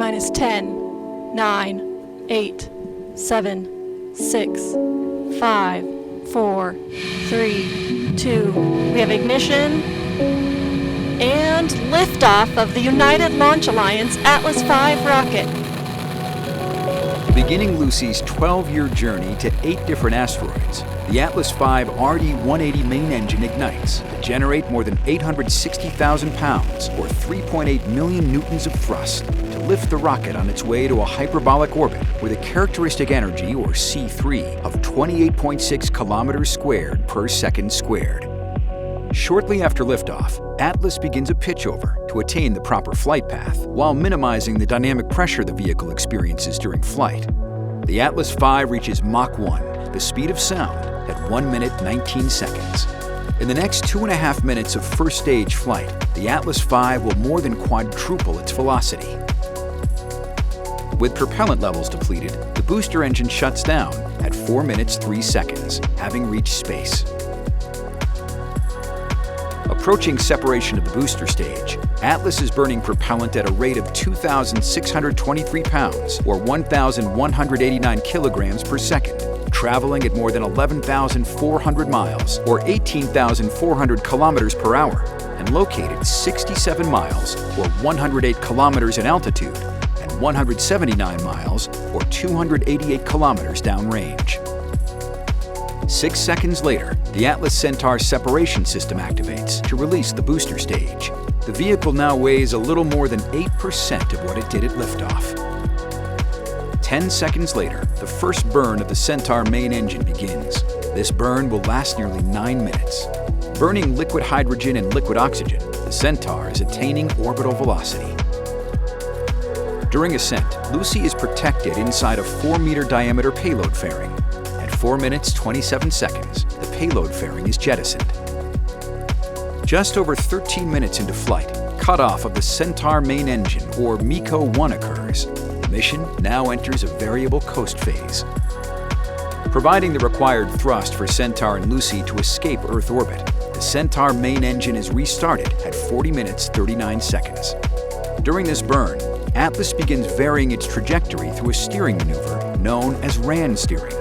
minus 10, 9, 8, 7, 6, 5, 4, 3, 2. We have ignition and liftoff of the United Launch Alliance Atlas V rocket. Beginning Lucy's 12-year journey to 8 different asteroids, the Atlas V RD-180 main engine ignites to generate more than 860,000 pounds, or 3.8 million newtons of thrust, to lift the rocket on its way to a hyperbolic orbit with a characteristic energy, or C3, of 28.6 kilometers squared per second squared. Shortly after liftoff, Atlas begins a pitchover to attain the proper flight path while minimizing the dynamic pressure the vehicle experiences during flight. The Atlas V reaches Mach 1, the speed of sound, at 1 minute 19 seconds. In the next 2.5 minutes of first stage flight, the Atlas V will more than quadruple its velocity. With propellant levels depleted, the booster engine shuts down at 4 minutes 3 seconds, having reached space. Approaching separation of the booster stage, Atlas is burning propellant at a rate of 2,623 pounds, or 1,189 kilograms per second, traveling at more than 11,400 miles, or 18,400 kilometers per hour, and located 67 miles, or 108 kilometers in altitude, and 179 miles, or 288 kilometers downrange. 6 seconds later, the Atlas Centaur separation system activates to release the booster stage. The vehicle now weighs a little more than 8% of what it did at liftoff. 10 seconds later, the first burn of the Centaur main engine begins. This burn will last nearly 9 minutes. Burning liquid hydrogen and liquid oxygen, the Centaur is attaining orbital velocity. During ascent, Lucy is protected inside a 4-meter diameter payload fairing. 4 minutes 27 seconds, the payload fairing is jettisoned. Just over 13 minutes into flight, cutoff of the Centaur main engine, or MECO-1, occurs. The mission now enters a variable coast phase. Providing the required thrust for Centaur and Lucy to escape Earth orbit, the Centaur main engine is restarted at 40 minutes 39 seconds. During this burn, Atlas begins varying its trajectory through a steering maneuver known as RAN steering.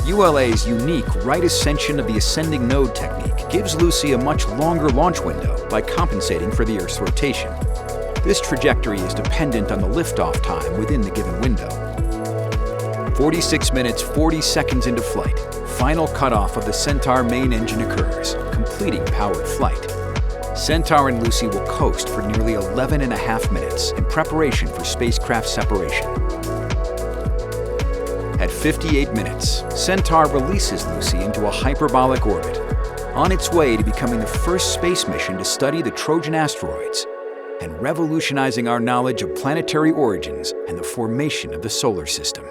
ULA's unique right ascension of the ascending node technique gives Lucy a much longer launch window by compensating for the Earth's rotation. This trajectory is dependent on the liftoff time within the given window. 46 minutes 40 seconds into flight, final cutoff of the Centaur main engine occurs, completing powered flight. Centaur and Lucy will coast for nearly 11.5 minutes in preparation for spacecraft separation. At 58 minutes, Centaur releases Lucy into a hyperbolic orbit, on its way to becoming the first space mission to study the Trojan asteroids and revolutionizing our knowledge of planetary origins and the formation of the solar system.